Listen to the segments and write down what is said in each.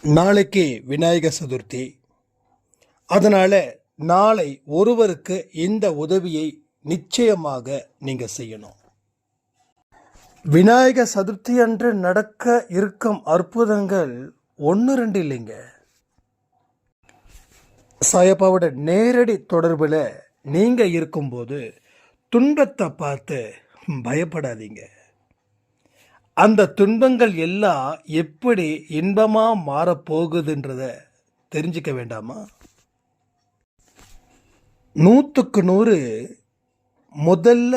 நாளைக்கு விநாயகர் சதுர்த்தி. அதனால் நாளை ஒருவருக்கு இந்த உதவியை நிச்சயமாக நீங்கள் செய்யணும். விநாயகர் சதுர்த்தி அன்று நடக்க இருக்கும் அற்புதங்கள் 1-2 இல்லைங்க. சாயப்பாவோட நேரடி தொடர்பில் நீங்கள் இருக்கும்போது துன்பத்தை பார்த்து பயப்படாதீங்க. அந்த துன்பங்கள் எல்லாம் எப்படி இன்பமாக மாறப்போகுதுன்றத தெரிஞ்சிக்க வேண்டாமா? 100% முதல்ல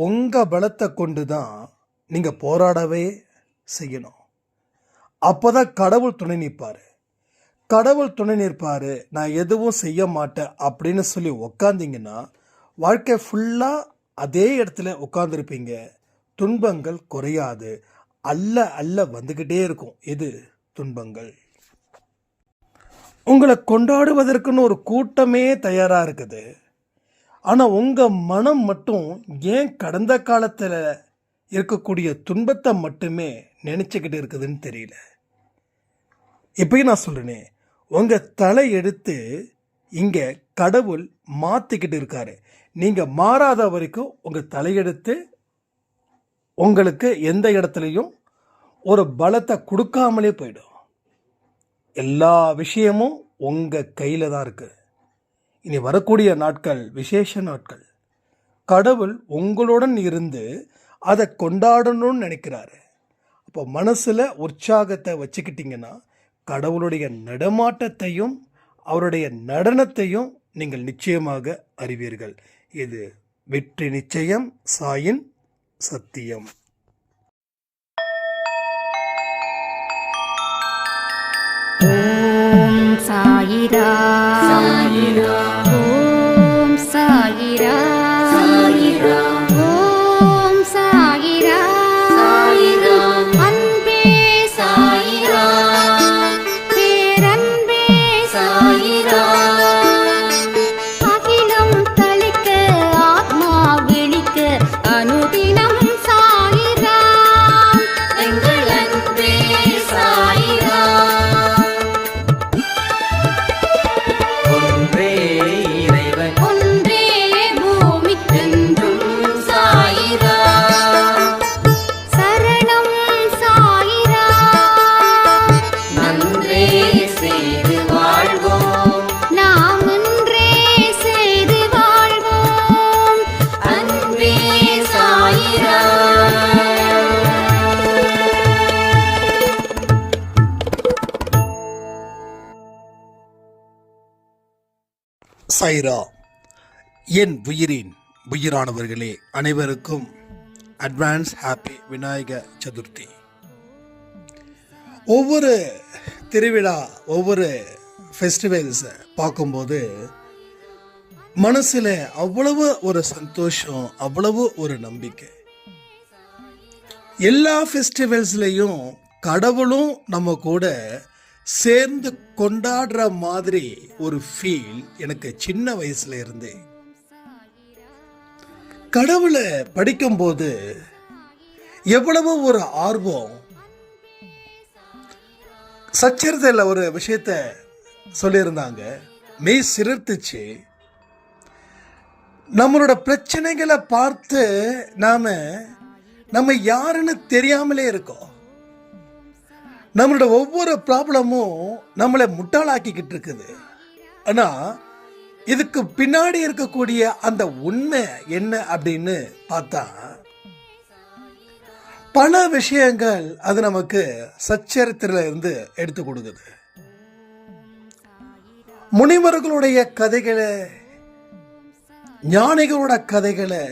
உங்கள் பலத்தை கொண்டு தான் நீங்கள் போராடவே செய்யணும். அப்போ தான் கடவுள் துணை நிற்பார். கடவுள் துணை நிற்பார், நான் எதுவும் செய்ய மாட்டேன் அப்படின்னு சொல்லி உக்காந்திங்கன்னா வாழ்க்கை ஃபுல்லாக அதே இடத்துல உட்காந்துருப்பீங்க. துன்பங்கள் குறையாது, அல்ல வந்துக்கிட்டே இருக்கும். இது துன்பங்கள். உங்களை கொண்டாடுவதற்குன்னு ஒரு கூட்டமே தயாராக இருக்குது. ஆனால் உங்கள் மனம் மட்டும் ஏன் கடந்த காலத்தில் இருக்கக்கூடிய துன்பத்தை மட்டுமே நினச்சிக்கிட்டு இருக்குதுன்னு தெரியல. இப்பயும் நான் சொல்கிறேனே, உங்கள் தலை எடுத்து இங்கே கடவுள் மாற்றிக்கிட்டு இருக்காரு. நீங்கள் மாறாத வரைக்கும் உங்கள் தலையெடுத்து உங்களுக்கு எந்த இடத்துலையும் ஒரு பலத்தை கொடுக்காமலே போயிடும். எல்லா விஷயமும் உங்கள் கையில் தான் இருக்குது. இனி வரக்கூடிய நாட்கள் விசேஷ நாட்கள். கடவுள் உங்களுடன் இருந்து அதை கொண்டாடணும்னு நினைக்கிறாரு. அப்போ மனசில் உற்சாகத்தை வச்சுக்கிட்டிங்கன்னா கடவுளுடைய நடமாட்டத்தையும் அவருடைய நடனத்தையும் நீங்கள் நிச்சயமாக அறிவீர்கள். இது வெற்றி நிச்சயம். சாயின் சத்தியம். ஓம் சாயிரா சாயிரா, ஓம் சாயிரா சாயிரா, ஓம் சாயிரா சாயிரா, அன்பே சாயிரா, பேரன்பே சாயிரா, அகிலம் தளிக்க ஆத்மா விழிக்க அனுதினம் சாயிரா, எங்கள் அன்பே சாயிரா. ஒன்றே இறைவன், ஒன்றே பூமிக்கென்றும் சாயிரா, சரணம் சாயிரா, நன்றே செய்து வாழ்வோம், நாம் ஒன்றே செய்து வாழ்வோம், அன்பே சாயிரா. சாய்ரா. என் உயிரின் உயிரானவர்களே, அனைவருக்கும் அட்வான்ஸ் ஹாப்பி விநாயகர் சதுர்த்தி. ஒவ்வொரு திருவிழா, ஒவ்வொரு ஃபெஸ்டிவல்ஸை பார்க்கும்போது மனசில் அவ்வளவு ஒரு சந்தோஷம், அவ்வளவு ஒரு நம்பிக்கை. எல்லா ஃபெஸ்டிவல்ஸ்லையும் கடவுளும் நம்ம கூட சேர்ந்து கொண்டாடுற மாதிரி ஒரு ஃபீல் எனக்கு சின்ன வயசுல இருந்து. கடவுளை படிக்கும்போது எவ்வளவு ஒரு ஆர்வம். சச்சரிதையில் ஒரு விஷயத்த சொல்லியிருந்தாங்க, மெய் சிலிர்த்துச்சு. நம்மளோட பிரச்சனைகளை பார்த்து நம்ம யாருன்னு தெரியாமலே இருக்கோம். நம்மளோட ஒவ்வொரு ப்ராப்ளமும் நம்மளை முட்டாளாக்கிக்கிட்டு இருக்குது. ஆனால் இதுக்கு பின்னாடி இருக்கக்கூடிய அந்த உண்மை என்ன அப்படின்னு பார்த்தா பல விஷயங்கள் அது நமக்கு சச்சரித்தில இருந்து எடுத்து கொடுக்குது. முனிவர்களுடைய கதைகளை, ஞானிகளோட கதைகளை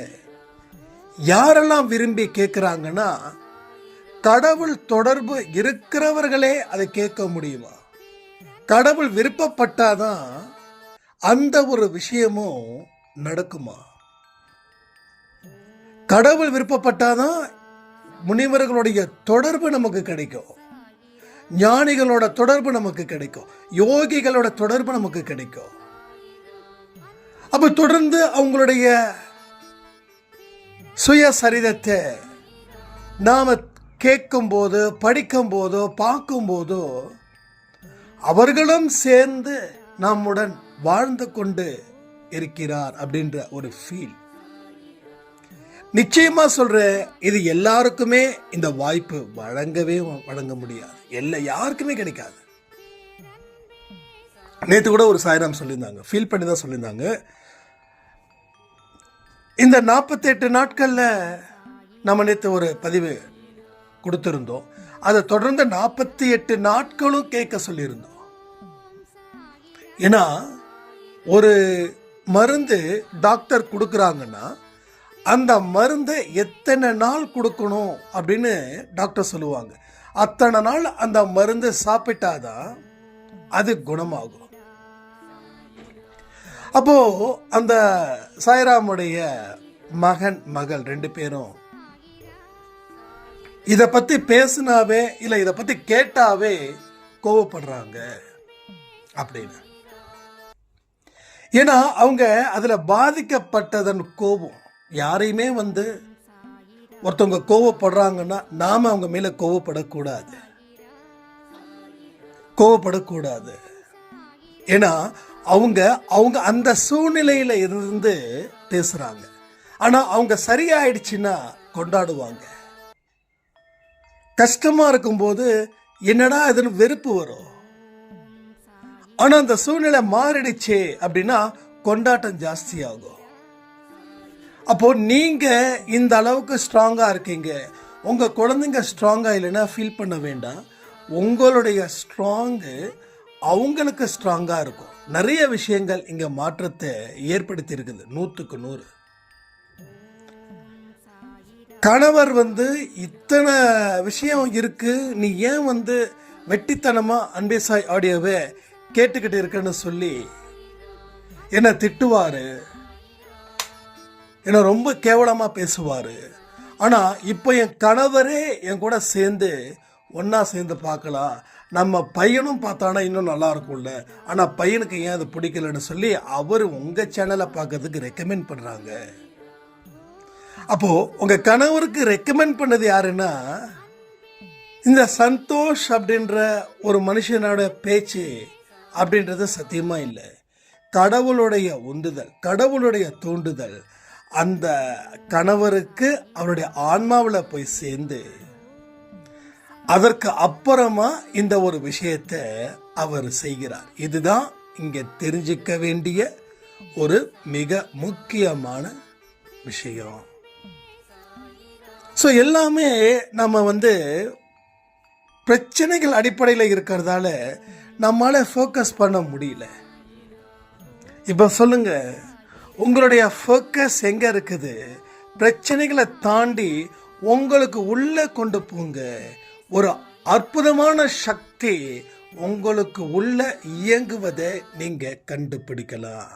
யாரெல்லாம் விரும்பி கேட்குறாங்கன்னா கடவுள் தொடர்பு இருக்கிறவர்களே அதை கேட்க முடியுமா? கடவுள் விருப்பப்பட்டாதான் அந்த ஒரு விஷயமும் நடக்குமா? கடவுள் விருப்பப்பட்டாதான் முனிவர்களுடைய தொடர்பு நமக்கு கிடைக்கும், ஞானிகளோட தொடர்பு நமக்கு கிடைக்கும், யோகிகளோட தொடர்பு நமக்கு கிடைக்கும். அப்ப தொடர்ந்து அவங்களுடைய சுயசரிதத்தை நாம கேட்கும்போது, படிக்கும்போதோ, பார்க்கும்போதோ அவர்களும் சேர்ந்து நம்முடன் வாழ்ந்து கொண்டு இருக்கிறார் அப்படின்ற ஒரு ஃபீல். நிச்சயமா சொல்றேன், இது எல்லாருக்குமே இந்த வாய்ப்பு வழங்க முடியாது. யாருக்குமே கிடைக்காது. நேற்று கூட ஒரு சாய்ராம் சொல்லியிருந்தாங்க, ஃபீல் பண்ணி தான் சொல்லியிருந்தாங்க. இந்த 48 நாட்கள்ல நம்ம நேற்று ஒரு பதிவு கொடுத்திருந்தோம். அதை தொடர்ந்து 48 நாட்களும் கேட்க சொல்லியிருந்தோம். ஏன்னா ஒரு மருந்து டாக்டர் கொடுக்குறாங்கன்னா அந்த மருந்தை எத்தனை நாள் கொடுக்கணும் அப்படின்னு டாக்டர் சொல்லுவாங்க. அத்தனை நாள் அந்த மருந்து சாப்பிட்டாதான் அது குணமாகும். அப்போ அந்த சாய்ராமுடைய மகன் மகள் 2 பேரும் இதை பத்தி பேசினாவே இல்லை இதை பத்தி கேட்டாவே கோவப்படுறாங்க அப்படின்னு. ஏன்னா அவங்க அதுல பாதிக்கப்பட்டதன் கோபம். யாரையுமே ஒருத்தவங்க கோவப்படுறாங்கன்னா நாம அவங்க மேல கோவப்படக்கூடாது. ஏன்னா அவங்க அந்த சூழ்நிலையில இருந்து பேசுறாங்க. ஆனா அவங்க சரியாயிடுச்சுன்னா கொண்டாடுவாங்க. கஷ்டமா இருக்கும்போது என்னடா இதுன்னு வெறுப்பு வரும். ஆனா அந்த சூழ்நிலை மாறிடுச்சு அப்படின்னா கொண்டாட்டம் ஜாஸ்தி ஆகும். அப்போ நீங்க இந்த அளவுக்கு ஸ்ட்ராங்கா இருக்கீங்க, உங்க குழந்தைங்க ஸ்ட்ராங்கா இல்லைன்னா ஃபீல் பண்ண வேண்டாம். உங்களுடைய ஸ்ட்ராங்கு அவங்களுக்கு ஸ்ட்ராங்கா இருக்கும். நிறைய விஷயங்கள் இங்க மாற்றத்தை ஏற்படுத்தி இருக்குது. 100க்கு 100. கணவர் இத்தனை விஷயம் இருக்கு, நீ ஏன் வெட்டித்தனமா அன்பே சாய் ஆடியோவை கேட்டுக்கிட்டு இருக்கன்னு சொல்லி என்ன திட்டுவாரு, என்ன ரொம்ப கேவலமா பேசுவாரு. ஆனா இப்போ என் கணவரே என் கூட ஒன்னா சேர்ந்து பார்க்கலாம், நம்ம பையனும் பார்த்தானா இன்னும் நல்லா இருக்கும்ல, ஆனா பையனுக்கு ஏன் அது பிடிக்கலன்னு சொல்லி அவர் உங்க சேனலை பார்க்கறதுக்கு ரெக்கமெண்ட் பண்றாங்க. அப்போ உங்க கணவருக்கு ரெக்கமெண்ட் பண்ணது யாருன்னா இந்த சந்தோஷ் அப்படின்ற ஒரு மனுஷனோட பேச்சு அப்படின்றது சத்தியமா இல்லை. கடவுளுடைய உந்துதல், கடவுளுடைய தூண்டுதல் அந்த கணவருக்கு அவருடைய ஆன்மாவில் போய் சேர்ந்து அதற்கு அப்புறமா இந்த ஒரு விஷயத்தை அவர் செய்கிறார். இதுதான் இங்க தெரிஞ்சுக்க வேண்டிய ஒரு மிக முக்கியமான விஷயம். ஸோ எல்லாமே நம்ம பிரச்சனைகள் அடிப்படையில் இருக்கிறதால நம்மளால ஃபோக்கஸ் பண்ண முடியல. இப்போ சொல்லுங்க, உங்களுடைய ஃபோக்கஸ் எங்க இருக்குது? பிரச்சனைகளை தாண்டி உங்களுக்கு உள்ள கொண்டு போங்க. ஒரு அற்புதமான சக்தி உங்களுக்கு உள்ள இயங்குவதை நீங்க கண்டுபிடிக்கலாம்.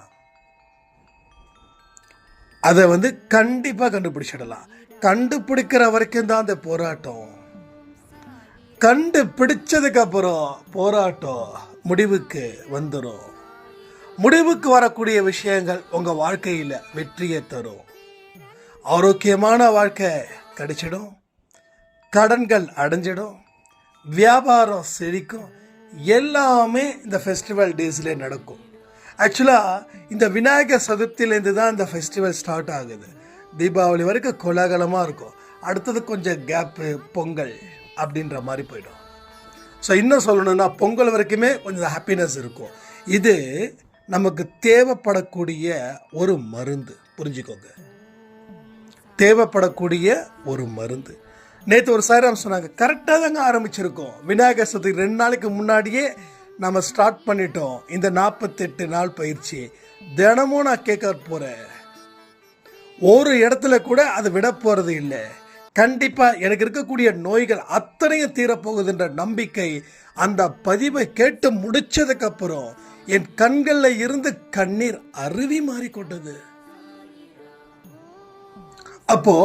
அதை கண்டிப்பா கண்டுபிடிச்சிடலாம். கண்டுபிடிக்கிற வரைக்கும் தான் அந்த போராட்டம். கண்டுபிடிச்சதுக்கு அப்புறம் போராட்டம் முடிவுக்கு வந்துடும். முடிவுக்கு வரக்கூடிய விஷயங்கள் உங்க வாழ்க்கையில வெற்றியை தரும். ஆரோக்கியமான வாழ்க்கை கிடைச்சிடும், கடன்கள் அடைஞ்சிடும், வியாபாரம் செழிக்கும். எல்லாமே இந்த ஃபெஸ்டிவல் டேஸ்ல நடக்கும். ஆக்சுவலா இந்த விநாயகர் சதுர்த்தியிலேருந்து தான் இந்த ஃபெஸ்டிவல் ஸ்டார்ட் ஆகுது. தீபாவளி வரைக்கும் கோலாகலமாக இருக்கும். அடுத்தது கொஞ்சம் கேப்பு, பொங்கல் அப்படின்ற மாதிரி போயிடும். ஸோ இன்னும் சொல்லணும்னா பொங்கல் வரைக்குமே கொஞ்சம் ஹாப்பினஸ் இருக்கும். இது நமக்கு தேவைப்படக்கூடிய ஒரு மருந்து. புரிஞ்சுக்கோங்க, தேவைப்படக்கூடிய ஒரு மருந்து. நேற்று ஒரு சாய்ராம் சொன்னாங்க, கரெக்டாக தாங்க ஆரம்பிச்சிருக்கோம். விநாயகர் சதுர்த்தி 2 நாளைக்கு முன்னாடியே நம்ம ஸ்டார்ட் பண்ணிட்டோம் இந்த 48 நாள் பயிற்சி. தினமும் நான் கேட்க போகிறேன். ஒரு இடத்துல கூட அதை விட போகிறது இல்லை. கண்டிப்பாக எனக்கு இருக்கக்கூடிய நோய்கள் அத்தனையும் தீரப்போகுதுன்ற நம்பிக்கை அந்த பதிவை கேட்டு முடிச்சதுக்கப்புறம் என் கண்களில் இருந்து கண்ணீர் அருவி மாறிக்கொண்டது. அப்போ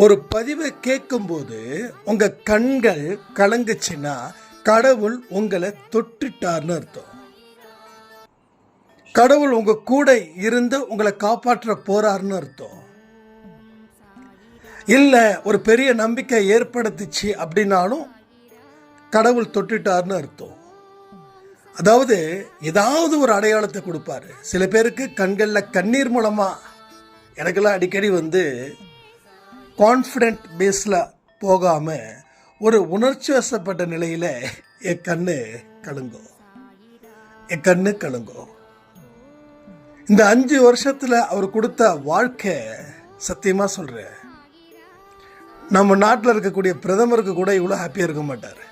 ஒரு பதிவை கேட்கும்போது உங்க கண்கள் கலங்குச்சுன்னா கடவுள் உங்களை தொட்டுட்டார்னு அர்த்தம். கடவுள் உங்க கூட இருந்து உங்களை காப்பாற்ற போறாருன்னு அர்த்தம். இல்ல ஒரு பெரிய நம்பிக்கை ஏற்படுத்திச்சு அப்படின்னாலும் கடவுள் தொட்டுட்டார்னு அர்த்தம். அதாவது ஏதாவது ஒரு அடையாளத்தை கொடுப்பாரு. சில பேருக்கு கண்களில் கண்ணீர் மூலமாக, எனக்கெல்லாம் அடிக்கடி கான்ஃபிடென்ட் பேஸில் போகாமல் ஒரு உணர்ச்சி வசப்பட்ட நிலையில் என் கண்ணு கலங்கும். இந்த 5 வருஷத்தில் அவர் கொடுத்த வாழ்க்கை சத்தியமாக சொல்கிறேன், நம்ம நாட்டில் இருக்கக்கூடிய பிரதமருக்கு கூட இவ்வளோ ஹாப்பியாக இருக்க மாட்டார்.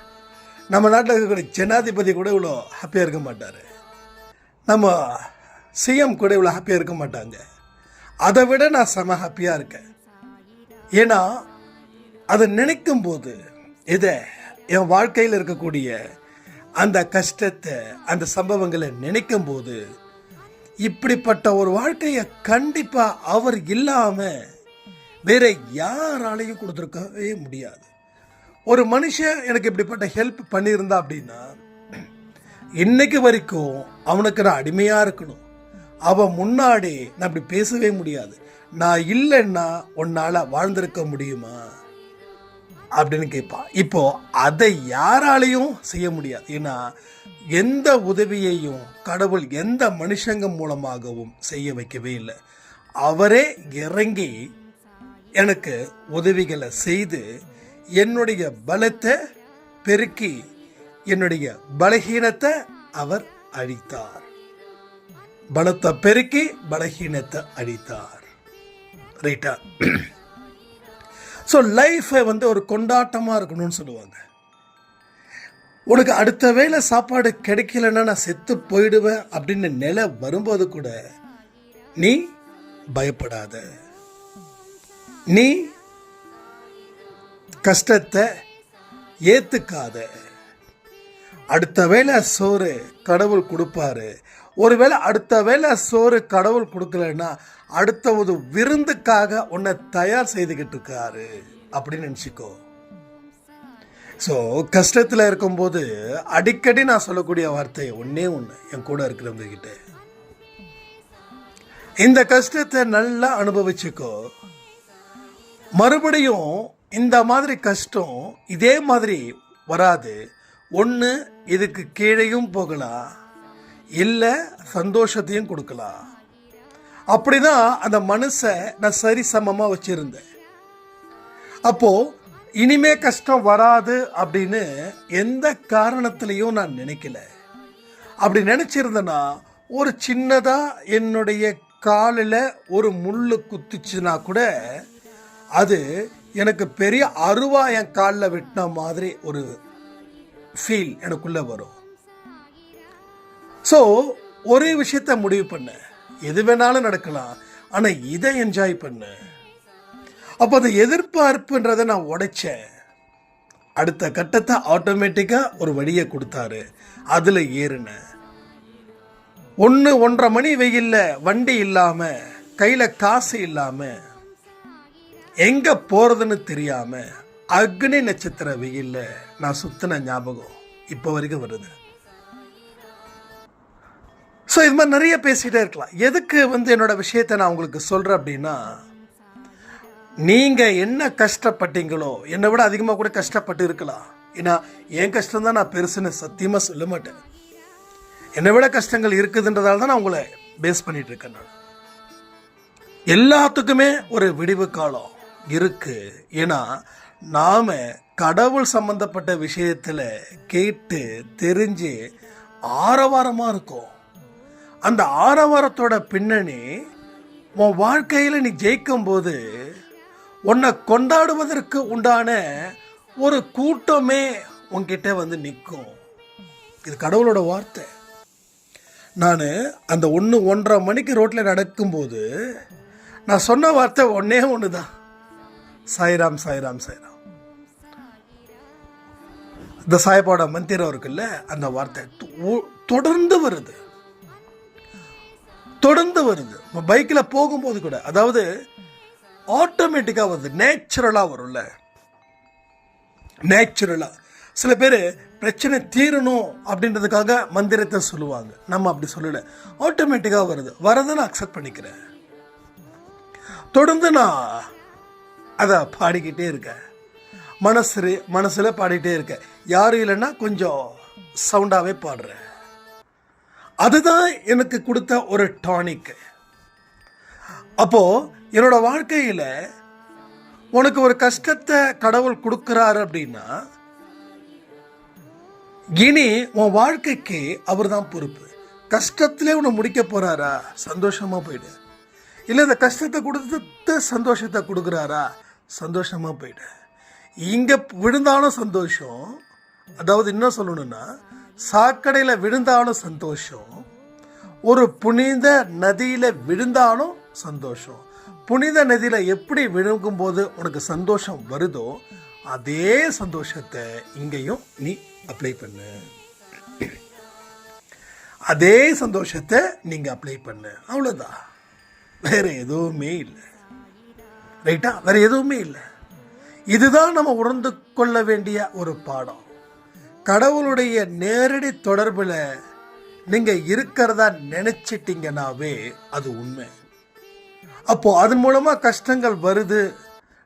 நம்ம நாட்டில் இருக்கக்கூடிய ஜனாதிபதி கூட இவ்வளோ ஹாப்பியாக இருக்க மாட்டார். நம்ம சிஎம் கூட இவ்வளோ ஹாப்பியாக இருக்க மாட்டாங்க. அதை விட நான் செம ஹாப்பியாக இருக்கேன். ஏன்னா அதை நினைக்கும் போது என் வாழ்க்கையில் இருக்கக்கூடிய அந்த கஷ்டத்தை, அந்த சம்பவங்களை நினைக்கும் போது, இப்படிப்பட்ட ஒரு வாழ்க்கையை கண்டிப்பாக அவர் இல்லாமல் வேற யாராலையும் கொடுத்துருக்கவே முடியாது. ஒரு மனுஷன் எனக்கு இப்படிப்பட்ட ஹெல்ப் பண்ணியிருந்தா அப்படின்னா இன்னைக்கு வரைக்கும் அவனுக்கு நான் அடிமையாக இருக்கணும். அவன் முன்னாடி நான் இப்படி பேசவே முடியாது. நான் இல்லைன்னா உன்னால் வாழ்ந்திருக்க முடியுமா அப்படின்னு கேட்பான். இப்போ அதை யாராலையும் செய்ய முடியாது. ஏன்னா எந்த உதவியையும் கடவுள் எந்த மனுஷங்க மூலமாகவும் செய்ய வைக்கவே இல்லை. அவரே இறங்கி எனக்கு உதவிகளை செய்து என்னுடைய பலத்தை பெருக்கி என்னுடைய பலகீனத்தை அவர் அழித்தார். பலத்தை பெருக்கி பலகீனத்தை அழித்தார். ரைட்டா? ஸோ லைஃபை ஒரு கொண்டாட்டமாக இருக்கணும்னு சொல்லுவாங்க. உனக்கு அடுத்த வேளை சாப்பாடு கிடைக்கலன்னா நான் செத்து போயிடுவேன் அப்படின்னு நிலை வரும்போது கூட நீ பயப்படாத. நீ கஷ்டத்தை ஏத்துக்காத. அடுத்த வேளை சோறு கடவுள் கொடுப்பாரு. ஒருவேளை அடுத்த வேளை சோறு கடவுள் கொடுக்கலன்னா அடுத்த ஒரு விருந்துக்காக உன்னை தயார் செய்துக்கிட்டு இருக்காரு அப்படின்னு நினச்சிக்கோ. ஸோ கஷ்டத்தில் இருக்கும்போது அடிக்கடி நான் சொல்லக்கூடிய வார்த்தை ஒன்று என் கூட இருக்கிறவங்க கிட்ட, இந்த கஷ்டத்தை நல்லா அனுபவிச்சுக்கோ. மறுபடியும் இந்த மாதிரி கஷ்டம் இதே மாதிரி வராது. ஒன்று இதுக்கு கீழேயும் போகலாம், இல்லை சந்தோஷத்தையும் கொடுக்கலாம். அப்படிதான் அந்த மனசை நான் சரி சமமாக வச்சிருந்தேன். அப்போ இனிமே கஷ்டம் வராது அப்படின்னு எந்த காரணத்திலையும் நான் நினைக்கல. அப்படி நினைச்சிருந்தேன்னா ஒரு சின்னதா என்னுடைய காலில் ஒரு முள்ளு குத்துச்சுன்னா கூட அது எனக்கு பெரிய அருவா என் காலில் வெட்டின மாதிரி ஒரு ஃபீல் எனக்குள்ள வரும். ஸோ ஒரே விஷயத்த முடிவு பண்ண, எது வேணாலும் நடக்கலாம், ஆனால் இதை என்ஜாய் பண்ண. அப்போ அந்த எதிர்பார்ப்புன்றதை நான் உடைச்சேன். அடுத்த கட்டத்தை ஆட்டோமேட்டிக்காக ஒரு வழியை கொடுத்தாரு, அதில் ஏறினேன். 1-1:30 மணி வெயிலில் வண்டி இல்லாமல், கையில் காசு இல்லாமல், எங்கே போகிறதுன்னு தெரியாமல் அக்னி நட்சத்திர வெயிலில் நான் சுற்றின ஞாபகம் இப்போ வரைக்கும் வருது. ஸோ இது மாதிரி நிறைய பேசிகிட்டே இருக்கலாம். எதுக்கு என்னோட விஷயத்தை நான் உங்களுக்கு சொல்கிறேன் அப்படின்னா, நீங்கள் என்ன கஷ்டப்பட்டீங்களோ என்னை விட அதிகமாக கூட கஷ்டப்பட்டு இருக்கலாம். ஏன்னா என் கஷ்டம் தான் நான் பெருசுன்னு சத்தியமாக சொல்ல மாட்டேன். என்னை விட கஷ்டங்கள் இருக்குதுன்றதால தான் நான் உங்களை பேஸ் பண்ணிட்டு இருக்கேன். நான் எல்லாத்துக்குமே ஒரு விடிவு காலம் இருக்கு. ஏன்னா நாம் கடவுள் சம்பந்தப்பட்ட விஷயத்தில் கேட்டு தெரிஞ்சு ஆரவாரமாக இருக்கோம். அந்த ஆரவாரத்தோட பின்னணி உன் வாழ்க்கையில் நீ ஜெயிக்கும் போது உன்னை கொண்டாடுவதற்கு உண்டான ஒரு கூட்டமே உன்கிட்ட நிற்கும். இது கடவுளோட வார்த்தை. நான் அந்த 1-1:30 மணிக்கு ரோட்டில் நடக்கும்போது நான் சொன்ன வார்த்தை ஒன்று தான், சாய்ராம் சாய்ராம் சாய்ராம். இந்த சாய்பாட மந்திரம் இருக்குல்ல, அந்த வார்த்தை தொடர்ந்து வருது. பைக்கில் போகும்போது கூட, அதாவது ஆட்டோமேட்டிக்காக வருது, நேச்சுரலாக வரும்ல. நேச்சுரலாக சில பேர் பிரச்சனை தீரணும் அப்படின்றதுக்காக மந்திரத்தை சொல்லுவாங்க. நம்ம அப்படி சொல்லலை, ஆட்டோமேட்டிக்காக வருது. வரதை நான் அக்செப்ட் பண்ணிக்கிறேன். தொடர்ந்து நான் அதை பாடிக்கிட்டே இருக்கேன். மனசில் பாடிக்கிட்டே இருக்கேன். யாரும் இல்லைன்னா கொஞ்சம் சவுண்டாகவே பாடுறேன். அதுதான் எனக்கு கொடுத்த ஒரு டானிக். அப்போ என்னோட வாழ்க்கையில் உனக்கு ஒரு கஷ்டத்தை கடவுள் கொடுக்குறாரு அப்படின்னா இனி உன் வாழ்க்கைக்கு அவர் தான் பொறுப்பு. கஷ்டத்திலே உன்னை முடிக்க போறாரா, சந்தோஷமா போயிடு. இல்லை இந்த கஷ்டத்தை கொடுத்து சந்தோஷத்தை கொடுக்குறாரா, சந்தோஷமா போயிடு. இங்க விழுந்தாலும் சந்தோஷம், அதாவது என்ன சொல்லணும்னா சாக்கடையில் விழுந்தாலும் சந்தோஷம், ஒரு புனித நதியில் விழுந்தாலும் சந்தோஷம். புனித நதியில் எப்படி விழுங்கும்போது உனக்கு சந்தோஷம் வருதோ அதே சந்தோஷத்தை இங்கேயும் நீ அப்ளை பண்ணு. அதே சந்தோஷத்தை நீங்க அப்ளை பண்ணு, அவ்வளோதான். வேற எதுவுமே இல்லை. ரைட்டா? வேற எதுவுமே இல்லை. இதுதான் நம்ம உணர்ந்து கொள்ள வேண்டிய ஒரு பாடம். கடவுளுடைய நேரடி தொடர்பில் நீங்க இருக்கிறதா நினைச்சிட்டீங்கன்னாவே அது உண்மை. அப்போ அதன் மூலமா கஷ்டங்கள் வருது,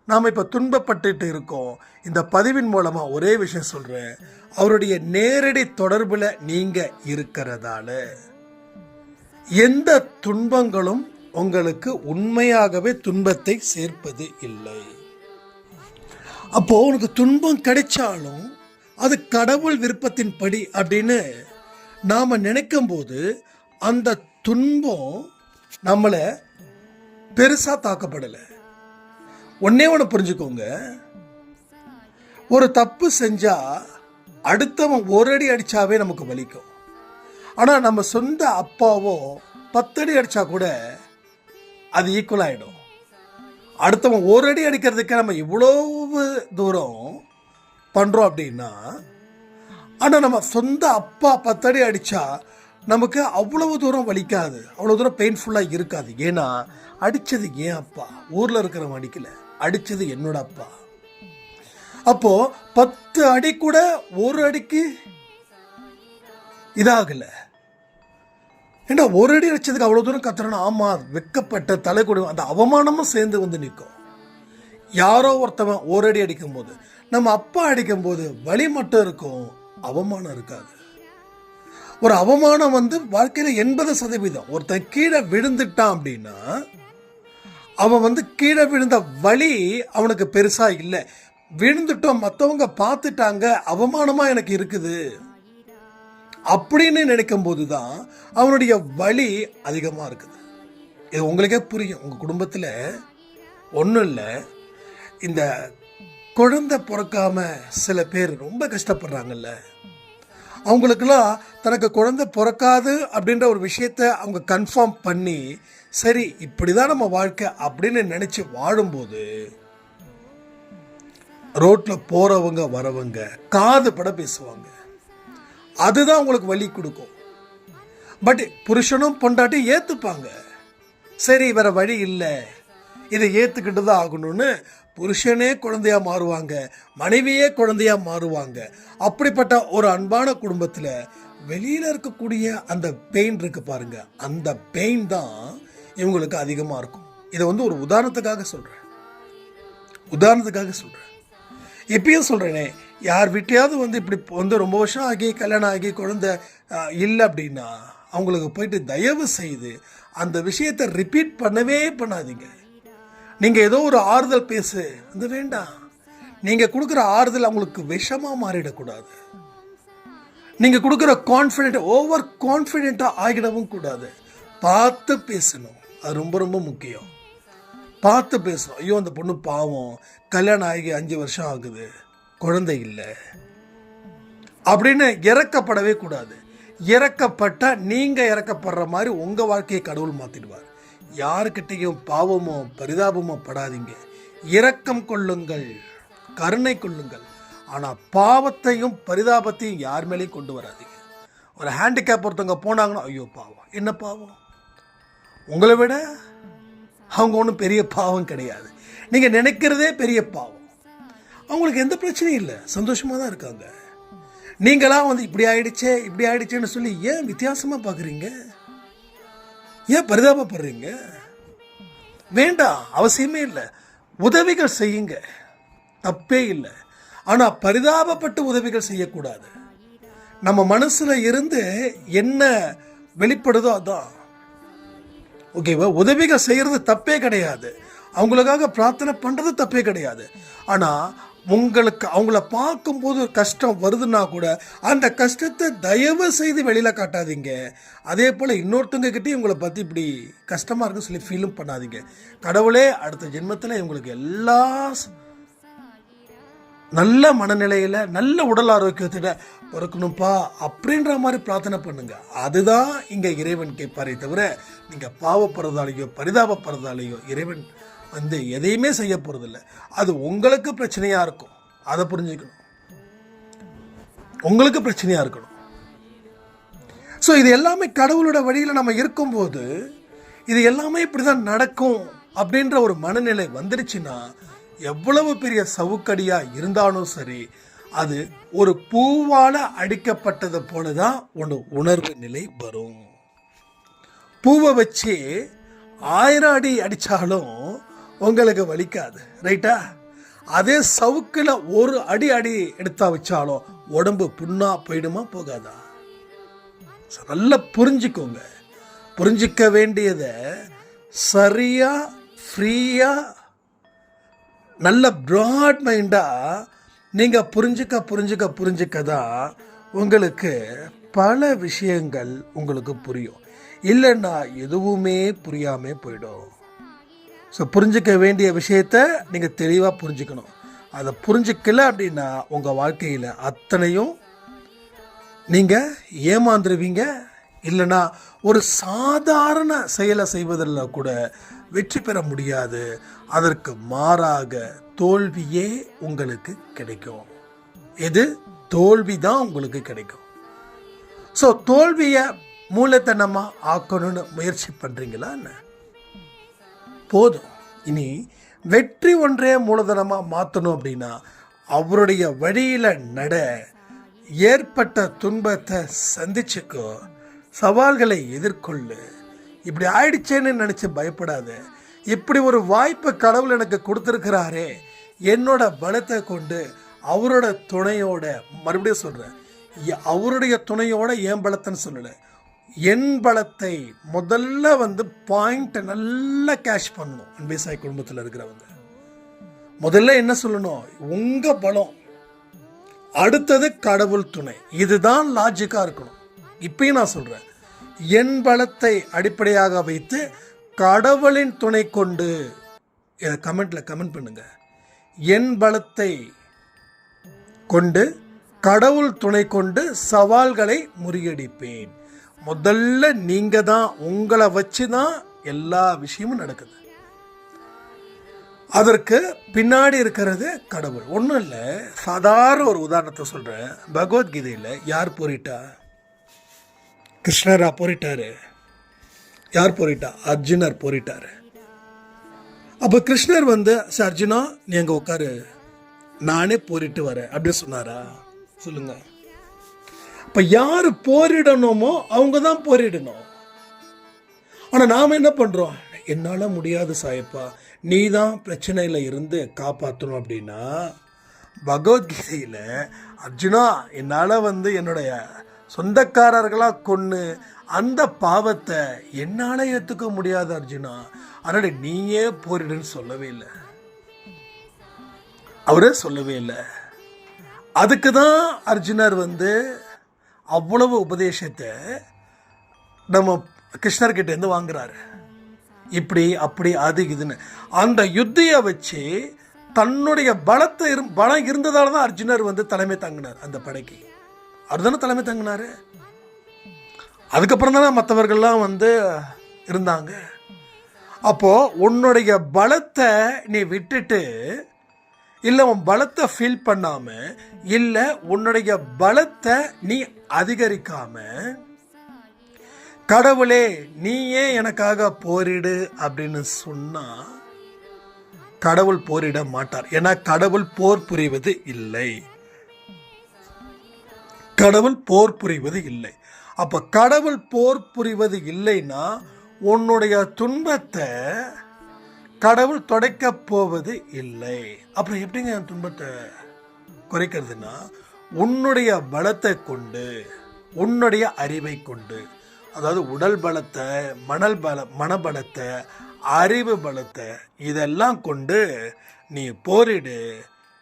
நாம் இப்போ துன்பப்பட்டுட்டு இருக்கோம். இந்த பதிவின் மூலமா ஒரே விஷயம் சொல்றேன், அவருடைய நேரடி தொடர்பில் நீங்க இருக்கிறதால எந்த துன்பங்களும் உங்களுக்கு உண்மையாகவே துன்பத்தை சேர்ப்பது இல்லை. அப்போ உனக்கு துன்பம் கிடைச்சாலும் அது கடவுள் விருப்பத்தின் படி அப்படின்னு நாம நினைக்கும் போது அந்த துன்பம் நம்மளை பெருசா தாக்கப்படலை. ஒன்னே ஒன்று புரிஞ்சுக்கோங்க, ஒரு தப்பு செஞ்சா அடுத்தவன் ஒரு அடி அடிச்சாவே நமக்கு வலிக்கும். ஆனால் நம்ம சொந்த அப்பாவோ 10 அடி அடிச்சா கூட அது ஈக்குவல் ஆகிடும். அடுத்தவன் ஒரு அடி அடிக்கிறதுக்கு நம்ம இவ்வளவு தூரம் பண்ணுறோம் அப்படின்னா, ஆனால் நம்ம சொந்த அப்பா 10 அடி அடித்தா நமக்கு அவ்வளவு தூரம் வலிக்காது, அவ்வளோ தூரம் பெயின்ஃபுல்லாக இருக்காது. ஏன்னா அடித்தது ஏன் அப்பா, ஊரில் இருக்கிறவன் அடிக்கல, அடித்தது என்னோட அப்பா. அப்போ 10 அடி கூட ஒரு அடிக்கு இதாகலை. ஏன்னா ஒரு அடி அடிச்சதுக்கு அவ்வளோ தூரம் கத்துறோன்னா, ஆமாம் வெக்கப்பட்ட தலை கொடு, அந்த அவமானமும் சேர்ந்து வந்து நிற்கும். யாரோ ஒருத்தவன் ஒரு அடி அடிக்கும் போது, நம்ம அப்பா அடிக்கும் போது வலி மட்டும் இருக்கும், அவமானம் இருக்காது. ஒரு அவமானம் வந்து வாழ்க்கையில் 80%. ஒருத்தன் கீழே விழுந்துட்டான் அப்படின்னா அவன் வந்து கீழே விழுந்த வலி அவனுக்கு பெருசா இல்லை. விழுந்துட்டோம், மற்றவங்க பார்த்துட்டாங்க, அவமானமா எனக்கு இருக்குது அப்படின்னு நினைக்கும் போதுதான் அவனுடைய வலி அதிகமா இருக்குது. இது உங்களுக்கே புரியும். உங்க குடும்பத்தில் ஒன்றும் இல்லை, இந்த குழந்தை பிறக்காம சில பேர் ரொம்ப கஷ்டப்படுறாங்கல்ல, அவங்களுக்கெல்லாம் தனக்கு குழந்தை பிறக்காது அப்படின்ற ஒரு விஷயத்த அவங்க கன்ஃபார்ம் பண்ணி சரி இப்படிதான் நம்ம வாழ்க்கை அப்படின்னு நினைச்சு வாழும்போது ரோட்ல போறவங்க வரவங்க காது பட பேசுவாங்க. அதுதான் உங்களுக்கு வலி கொடுக்கும். பட் புருஷனும் பொண்டாட்டி ஏத்துப்பாங்க, சரி வேற வழி இல்லை, இதை ஏத்துக்கிட்டு தான் ஆகணும்னு புருஷனே குழந்தையா மாறுவாங்க, மனைவியே குழந்தையா மாறுவாங்க. அப்படிப்பட்ட ஒரு அன்பான குடும்பத்தில் வெளியில இருக்கக்கூடிய அந்த பெயின் இருக்கு பாருங்க, அந்த பெயின் தான் இவங்களுக்கு அதிகமாக இருக்கும். இதை வந்து ஒரு உதாரணத்துக்காக சொல்றேன். எப்பயும் சொல்றேனே, யார் வீட்டையாவது வந்து இப்படி வந்து ரொம்ப வருஷம் ஆகி கல்யாணம் ஆகி குழந்தை இல்லை அப்படின்னா அவங்களுக்கு போயிட்டு தயவு செய்து அந்த விஷயத்தை ரிப்பீட் பண்ணவே பண்ணாதீங்க. நீங்க ஏதோ ஒரு ஆறுதல் பேசு, அது வேண்டாம். நீங்க கொடுக்குற ஆறுதல் அவங்களுக்கு விஷமா மாறிடக்கூடாது. நீங்க கொடுக்குற கான்ஃபிடென்ட் ஓவர் கான்ஃபிடென்ட்டா ஆகிடவும் கூடாது. பார்த்து பேசணும், அது ரொம்ப ரொம்ப முக்கியம். பார்த்து பேசணும். ஐயோ அந்த பொண்ணு பாவம், கல்யாணம் ஆகி 5 வருஷம் ஆகுது, குழந்தை இல்லை அப்படின்னு இறக்கப்படவே கூடாது. இறக்கப்பட்டா நீங்க இறக்கப்படுற மாதிரி உங்க வாழ்க்கையை கடவுள் மாத்திடுவார். யாருக்கிட்டையும் பாவமோ பரிதாபமோ படாதீங்க, இரக்கம் கொள்ளுங்கள், கருணை கொள்ளுங்கள். ஆனால் பாவத்தையும் பரிதாபத்தையும் யார் மேலேயும் கொண்டு வராதீங்க. ஒரு ஹேண்டிகேப் ஒருத்தவங்க போனாங்கன்னா ஐயோ பாவம், என்ன பாவம், உங்களை விட அவங்க ஒன்றும் பெரிய பாவம் கிடையாது, நீங்கள் நினைக்கிறதே பெரிய பாவம். அவங்களுக்கு எந்த பிரச்சனையும் இல்லை, சந்தோஷமாக தான் இருக்காங்க. நீங்களாம் வந்து இப்படி ஆயிடுச்சேன்னு சொல்லி ஏன் வித்தியாசமாக பார்க்குறீங்க, ஏன் பரிதாபப்படுறீங்க? வேண்டாம், அவசியமே இல்லை. உதவிகள் செய்யுங்க, தப்பே இல்லை. ஆனால் பரிதாபப்பட்டு உதவிகள் செய்யக்கூடாது. நம்ம மனசில் இருந்து என்ன வெளிப்படுதோ அதான். ஓகேவா? உதவிகள் செய்கிறது தப்பே கிடையாது, அவங்களுக்காக பிரார்த்தனை பண்ணுறது தப்பே கிடையாது. ஆனால் உங்களுக்கு அவங்கள பார்க்கும்போது ஒரு கஷ்டம் வருதுன்னா கூட அந்த கஷ்டத்தை தயவு செய்து வெளியில் காட்டாதீங்க. அதே போல் இன்னொருத்தவங்க கிட்டே உங்களை பற்றி இப்படி கஷ்டமாக இருக்குன்னு சொல்லி ஃபீலும் பண்ணாதீங்க. கடவுளே அடுத்த ஜென்மத்தில் இவங்களுக்கு எல்லா நல்ல மனநிலையில் நல்ல உடல் ஆரோக்கியத்தில் பிறக்கணும்ப்பா அப்படின்ற மாதிரி பிரார்த்தனை பண்ணுங்க. அதுதான் இங்கே இறைவன் கேட்பாரே தவிர நீங்கள் பாவப்படுறதாலேயோ பரிதாபப்படுறதாலேயோ இறைவன் வந்து எதையுமே செய்ய போகிறதில்ல. அது உங்களுக்கு பிரச்சனையாக இருக்கும், அதை புரிஞ்சுக்கணும். உங்களுக்கு பிரச்சனையாக இருக்கணும். ஸோ இது எல்லாமே கடவுளோட வழியில் நம்ம இருக்கும்போது இது எல்லாமே இப்படி தான் நடக்கும் அப்படின்ற ஒரு மனநிலை வந்துடுச்சுன்னா எவ்வளவு பெரிய சவுக்கடியாக இருந்தாலும் சரி, அது ஒரு பூவால் அடிக்கப்பட்டது போல தான் ஒன்று உணர்வு நிலை வரும். பூவை வச்சு 1000 அடி அடித்தாலும் உங்களுக்கு வலிக்காது, ரைட்டா? அதே சவுக்கில் ஒரு அடி எடுத்தா வச்சாலும் உடம்பு புண்ணா போயிடுமா போகாதா? நல்லா புரிஞ்சுக்கோங்க. புரிஞ்சிக்க வேண்டியதை சரியாக ஃப்ரீயாக நல்ல ப்ராட் மைண்டாக நீங்கள் புரிஞ்சுக்க தான் உங்களுக்கு பல விஷயங்கள் உங்களுக்கு புரியும். இல்லைன்னா எதுவுமே புரியாமல் போயிடும். ஸோ புரிஞ்சிக்க வேண்டிய விஷயத்த நீங்கள் தெளிவாக புரிஞ்சுக்கணும். அதை புரிஞ்சிக்கல அப்படின்னா உங்கள் வாழ்க்கையில் அத்தனையும் நீங்கள் ஏமாந்துருவீங்க. இல்லைன்னா ஒரு சாதாரண செயலை செய்வதில் கூட வெற்றி பெற முடியாது. அதற்கு மாறாக தோல்வியே உங்களுக்கு கிடைக்கும். இது தோல்வி தான் உங்களுக்கு கிடைக்கும். ஸோ தோல்வியை மூலத்தனமாக ஆக்கணும்னு முயற்சி பண்ணுறீங்களா என்ன? போதும். இனி வெற்றி ஒன்றே மூலதனமாக மாற்றணும் அப்படின்னா அவருடைய வழியில் நட, ஏற்பட்ட துன்பத்தை சந்திச்சுக்கோ, சவால்களை எதிர்கொள்ளு. இப்படி ஆயிடுச்சேன்னு நினச்சி பயப்படாத. இப்படி ஒரு வாய்ப்பை கடவுள் எனக்கு கொடுத்துருக்கிறாரே, என்னோட பலத்தை கொண்டு அவரோட துணையோட, மறுபடியும் சொல்கிறேன், அவருடைய துணையோட என் பலத்தைன்னு சொல்லலை, என் பலத்தை முதல்ல வந்து பாயிண்ட்டை நல்லா கேஷ் பண்ணணும். அன்பேசாய் குடும்பத்தில் இருக்கிறவங்க முதல்ல என்ன சொல்லணும்? உங்கள் பலம், அடுத்தது கடவுள் துணை. இதுதான் லாஜிக்காக இருக்கணும். இப்பயும் நான் சொல்கிறேன், என் பலத்தை அடிப்படையாக வைத்து கடவுளின் துணை கொண்டு, இதை கமெண்ட் பண்ணுங்க, என் பலத்தை கொண்டு கடவுள் துணை கொண்டு சவால்களை முறியடிப்பேன். முதல்ல நீங்கள் தான், உங்களை வச்சு தான் எல்லா விஷயமும் நடக்குது. அதற்கு பின்னாடி இருக்கிறது கடவுள். ஒன்றும் இல்லை, சாதாரண ஒரு உதாரணத்தை சொல்கிறேன். பகவத்கீதையில் யார் போரிட்டா? கிருஷ்ணரா போரிட்டாரு? யார் போரிட்டா? அர்ஜுனர் போரிட்டாரு. அப்போ கிருஷ்ணர் வந்து, அர்ஜுனா நீ அங்கே உட்காரு, நானே போரிட்டு வரேன் அப்படின்னு சொன்னாரா? சொல்லுங்க. இப்போ யார் போரிடணுமோ அவங்க தான் போரிடணும். ஆனால் நாம் என்ன பண்ணுறோம்? என்னால் முடியாது சாயப்பா, நீ தான் பிரச்சனையில் இருந்து காப்பாற்றணும் அப்படின்னா, பகவத்கீதையில் அர்ஜுனா என்னால் வந்து என்னுடைய சொந்தக்காரர்களாக கொன்று அந்த பாவத்தை என்னால் ஏற்றுக்க முடியாது அர்ஜுனா, அதனால நீயே போரிடுன்னு சொல்லவே இல்லை. அவரே சொல்லவே இல்லை. அதுக்கு தான் அர்ஜுனர் வந்து அவ்வளவு உபதேசத்தை நம்ம கிருஷ்ணர்கிட்டேருந்து வாங்குறாரு. இப்படி அப்படி அது இதுன்னு அந்த யுத்தியை வச்சு தன்னுடைய பலம் இருந்ததால தான் அர்ஜுனர் வந்து தலைமை தாங்கினார் அந்த படைக்கு. அவர் தானே தலைமை தாங்கினார். அதுக்கப்புறம் தானே மற்றவர்கள்லாம் வந்து இருந்தாங்க. அப்போது உன்னுடைய பலத்தை நீ விட்டுட்டு, இல்லை உன் பலத்தை ஃபீல் பண்ணாமல், இல்லை உன்னுடைய பலத்தை நீ அதிகரிக்காமல், கடவுளே நீயே எனக்காக போரிடு அப்படின்னு சொன்னால் கடவுள் போரிட மாட்டார். ஏன்னா கடவுள் போர் புரிவது இல்லை. கடவுள் போர் புரிவது இல்லை. அப்போ கடவுள் போர் புரிவது இல்லைன்னா உன்னுடைய துன்பத்தை கடவுள் துடைக்க போவது இல்லை. அப்புறம் எப்படிங்க என் துன்பத்தை குறைக்கிறதுனா, உன்னுடைய பலத்தை கொண்டு, உன்னுடைய அறிவை கொண்டு, அதாவது உடல் பலத்தை, மனபலத்தை, அறிவு பலத்தை இதெல்லாம் கொண்டு நீ போரிடு.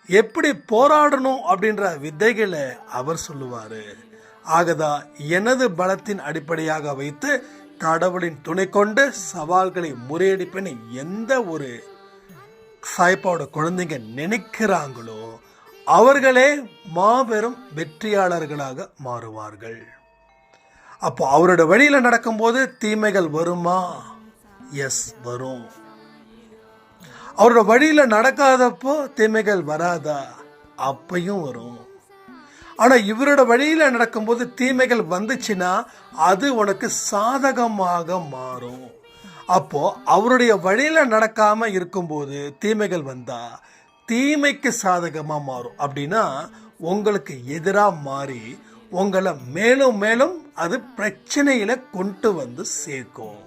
எப்படி போராடணும் அப்படின்ற வித்தைகளை அவர் சொல்லுவார். ஆகதான் எனது பலத்தின் அடிப்படையாக வைத்து கடவுளின் துணை கொண்டு சவால்களை முறியடிப்பேன்னு எந்த ஒரு சாய்ப்பாவோட குழந்தைங்க நினைக்கிறாங்களோ அவர்களே மாபெரும் வெற்றியாளர்களாக மாறுவார்கள். அப்போ அவரோட வழியில் நடக்கும்போது தீமைகள் வருமா? எஸ், வரும். அவரோட வழியில் நடக்காதப்போ தீமைகள் வராதா? அப்பையும் வரும். ஆனால் இவரோட வழியில் நடக்கும்போது தீமைகள் வந்துச்சுன்னா அது உனக்கு சாதகமாக மாறும். அப்போ அவருடைய வழியில் நடக்காம இருக்கும்போது தீமைகள் வந்தா தீமைக்கு சாதகமாக மாறும். அப்படின்னா உங்களுக்கு எதிராக மாறி உங்களை மேலும் மேலும் அது பிரச்சனையில கொண்டு வந்து சேர்க்கும்.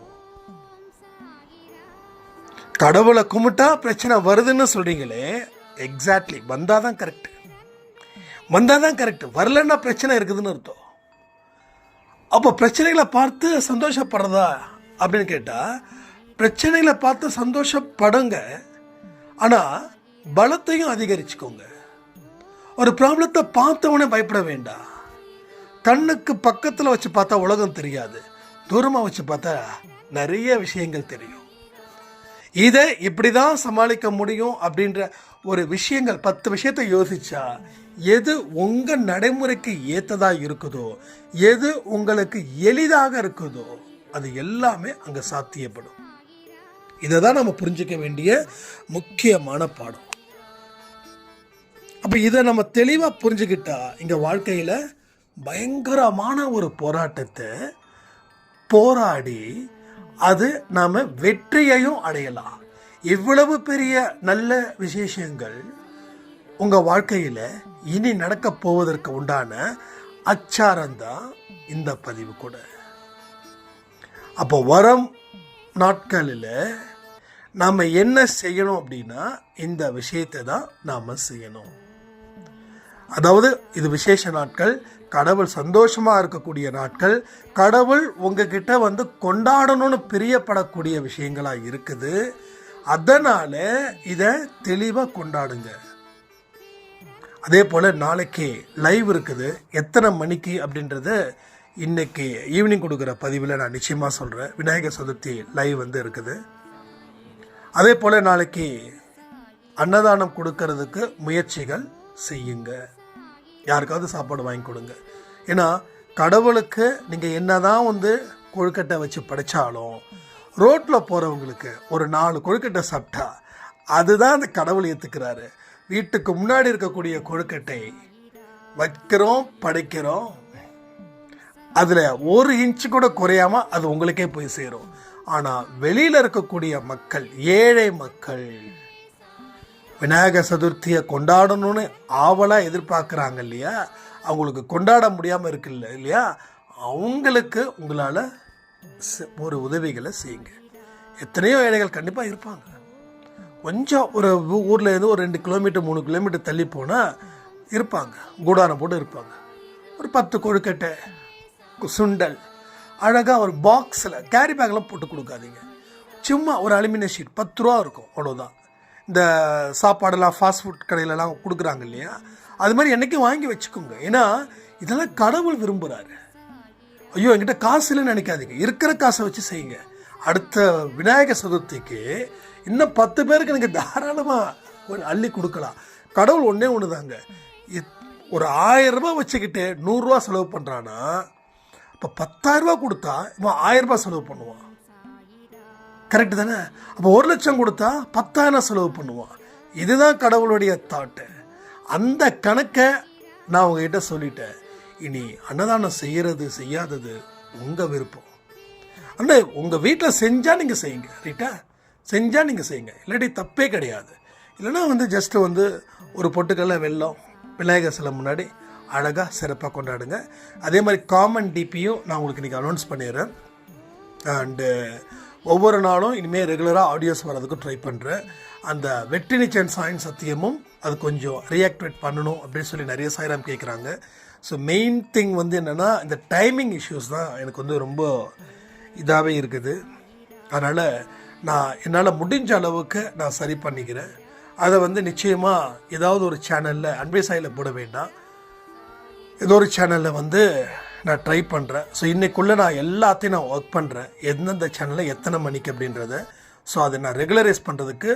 கடவுளை கும்பிட்டா பிரச்சனை வருதுன்னு சொல்றீங்களே, எக்ஸாக்ட்லி வந்தாதான் கரெக்ட். வந்தாதான் கரெக்ட். வரலன்னா பிரச்சனை இருக்குதுன்னு அர்த்தம். அப்போ பிரச்சனைகளை பார்த்து சந்தோஷப்படுறதா அப்படின்னு கேட்டா, பிரச்சனைகளை பார்த்து சந்தோஷப்படுங்க, ஆனா பலத்தையும் அதிகரிச்சுக்கோங்க. ஒரு ப்ராப்ளத்தை பார்த்தவொடனே பயப்பட வேண்டாம். கண்ணுக்கு பக்கத்தில் வச்சு பார்த்தா உலகம் தெரியாது, தூரமாக வச்சு பார்த்தா நிறைய விஷயங்கள் தெரியும். இதை இப்படி தான் சமாளிக்க முடியும் அப்படின்ற ஒரு விஷயங்கள் 10 விஷயத்தை யோசிச்சா எது உங்கள் நடைமுறைக்கு ஏற்றதாக இருக்குதோ, எது உங்களுக்கு எளிதாக இருக்குதோ அது எல்லாமே அங்கே சாத்தியப்படும். இதை தான் நம்ம புரிஞ்சிக்க வேண்டிய முக்கியமான பாடம். அப்போ இதை நம்ம தெளிவாக புரிஞ்சுக்கிட்டா இங்கே வாழ்க்கையில் பயங்கரமான ஒரு போராட்டத்தை போராடி அது நாம் வெற்றியையும் அடையலாம். இவ்வளவு பெரிய நல்ல விசேஷங்கள் உங்கள் வாழ்க்கையில் இனி நடக்க போவதற்கு உண்டான அச்சாரம்தான் இந்த பதிவு கூட. அப்போ வரும் நாட்களில் நாம் என்ன செய்யணும் அப்படின்னா இந்த விஷயத்தை தான் நாம் செய்யணும். அதாவது இது விசேஷ நாட்கள், கடவுள் சந்தோஷமாக இருக்கக்கூடிய நாட்கள், கடவுள் உங்ககிட்ட வந்து கொண்டாடணும்னு பிரியப்படக்கூடிய விஷயங்களாக இருக்குது. அதனால் இதை தெளிவாக கொண்டாடுங்க. அதே போல் நாளைக்கு லைவ் இருக்குது. எத்தனை மணிக்கு அப்படின்றத இன்னைக்கு ஈவினிங் கொடுக்குற பதிவில் நான் நிச்சயமாக சொல்கிறேன். விநாயகர் சதுர்த்தி லைவ் வந்து இருக்குது. அதே போல் நாளைக்கு அன்னதானம் கொடுக்கறதுக்கு முயற்சிகள் செய்யுங்க. யாருக்காவது சாப்பாடு வாங்கி கொடுங்க. ஏன்னா கடவுளுக்கு நீங்கள் என்னதான் வந்து கொழுக்கட்டை வச்சு படைச்சாலும் ரோட்டில் போகிறவங்களுக்கு ஒரு 4 கொழுக்கட்டை சாப்பிட்டா அதுதான் அந்த கடவுள் ஏற்றுக்கிறாரு. வீட்டுக்கு முன்னாடி இருக்கக்கூடிய கொழுக்கட்டை வைக்கிறோம், படைக்கிறோம், அதில் 1 இன்ச்சு கூட குறையாம அது உங்களுக்கே போய் சேரும். ஆனால் வெளியில் இருக்கக்கூடிய மக்கள், ஏழை மக்கள் விநாயகர் சதுர்த்தியை கொண்டாடணும்னு ஆவலாக எதிர்பார்க்குறாங்க இல்லையா, அவங்களுக்கு கொண்டாட முடியாமல் இருக்குல்ல இல்லையா, அவங்களுக்கு உங்களால் ஒரு உதவிகளை செய்யுங்க. எத்தனையோ ஏழைகள் கண்டிப்பாக இருப்பாங்க. கொஞ்சம் ஒரு ஊரில் இருந்து ஒரு 2 கிலோமீட்டர் 3 கிலோமீட்டர் தள்ளி போனால் இருப்பாங்க, கூடாரம் போட்டு இருப்பாங்க. ஒரு 10 கொழுக்கட்டை, சுண்டல் அழகாக ஒரு பாக்ஸில், கேரி பேக்கெலாம் போட்டு கொடுக்காதீங்க. சும்மா ஒரு அலுமினியம் ஷீட் 10 ரூபா இருக்கும், அவ்வளோதான். இந்த சாப்பாடெல்லாம் ஃபாஸ்ட் ஃபுட் கடையிலலாம் கொடுக்குறாங்க இல்லையா, அது மாதிரி என்றைக்கும் வாங்கி வச்சுக்கோங்க. ஏன்னா இதெல்லாம் கடவுள் விரும்புகிறாரு. ஐயோ என்கிட்ட காசு இல்லைன்னு நினைக்காதீங்க, இருக்கிற காசை வச்சு செய்யுங்க. அடுத்த விநாயகர் சதுர்த்திக்கு இன்னும் 10 பேருக்கு நீங்கள் தாராளமாக அள்ளி கொடுக்கலாம். கடவுள் ஒன்றே ஒன்று தாங்க. ஒரு 1000 ரூபாய் வச்சுக்கிட்டு 100 ரூபா செலவு பண்ணுறான்னா, இப்போ 10,000 ரூபா கொடுத்தா இவன் 1000 ரூபாய் செலவு பண்ணுவான். கரெக்டு தானே? அப்போ 1 லட்சம் கொடுத்தா 10,000 செலவு பண்ணுவான். இதுதான் கடவுளுடைய தாட்டு. அந்த கணக்கை நான் உங்ககிட்ட சொல்லிட்டேன். இனி அன்னதானம் செய்கிறது செய்யாதது உங்கள் விருப்பம். அண்ணா உங்கள் வீட்டில் செஞ்சால் நீங்கள் செய்யுங்க, ரைட்டா? செஞ்சால் நீங்கள் செய்யுங்க, இல்லாட்டி தப்பே கிடையாது. இல்லைன்னா வந்து ஜஸ்ட்டு வந்து ஒரு பொட்டுக்கல்ல வெல்லம் விநாயகர் சிலை முன்னாடி அழகாக சிறப்பாக கொண்டாடுங்க. அதே மாதிரி காமன் டிபியும் நான் உங்களுக்கு இன்றைக்கி அனௌன்ஸ் பண்ணிடுறேன். அண்டு ஒவ்வொரு நாளும் இனிமேல் ரெகுலராக ஆடியோஸ் வரதுக்கு ட்ரை பண்ணுறேன். அந்த வெற்றி நிச்சயன் சாயின் சத்தியமும் அது கொஞ்சம் ரியாக்டிவேட் பண்ணணும் அப்படின்னு சொல்லி நிறைய சாயிராம் கேட்குறாங்க. ஸோ மெயின் திங் வந்து என்னென்னா இந்த டைமிங் இஷ்யூஸ் தான் எனக்கு வந்து ரொம்ப இதாகவே இருக்குது. அதனால் நான் என்னால் முடிஞ்ச அளவுக்கு நான் சரி பண்ணிக்கிறேன். அதை வந்து நிச்சயமாக ஏதாவது ஒரு சேனலில் அன்பே சாயில் போட வேண்டாம், ஏதோ ஒரு சேனலில் வந்து நான் ட்ரை பண்ணுறேன். ஸோ இன்றைக்குள்ளே நான் எல்லாத்தையும் நான் ஒர்க் பண்ணுறேன், எந்தெந்த சேனலில் எத்தனை மணிக்கு அப்படின்றத. ஸோ அதை நான் ரெகுலரைஸ் பண்ணுறதுக்கு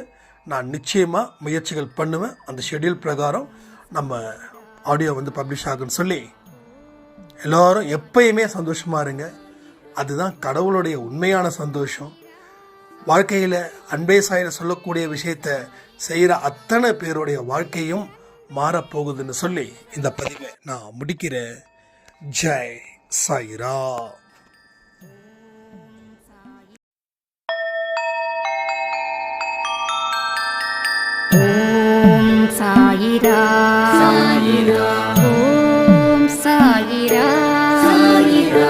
நான் நிச்சயமாக முயற்சிகள் பண்ணுவேன். அந்த ஷெட்யூல் பிரகாரம் நம்ம ஆடியோ வந்து பப்ளிஷ் ஆகுன்னு சொல்லி எல்லோரும் எப்பயுமே சந்தோஷமாக இருங்க. அதுதான் கடவுளுடைய உண்மையான சந்தோஷம். வாழ்க்கையில் அன்பே சாயில் சொல்லக்கூடிய விஷயத்தை செய்கிற அத்தனை பேருடைய வாழ்க்கையும் மாறப்போகுதுன்னு சொல்லி இந்த பதிவை நான் முடிக்கிறேன். ஜெய் சாயிரா. ஓம் சாயிரா. சாயிரா ஓம் சாயிரா. சாயிரா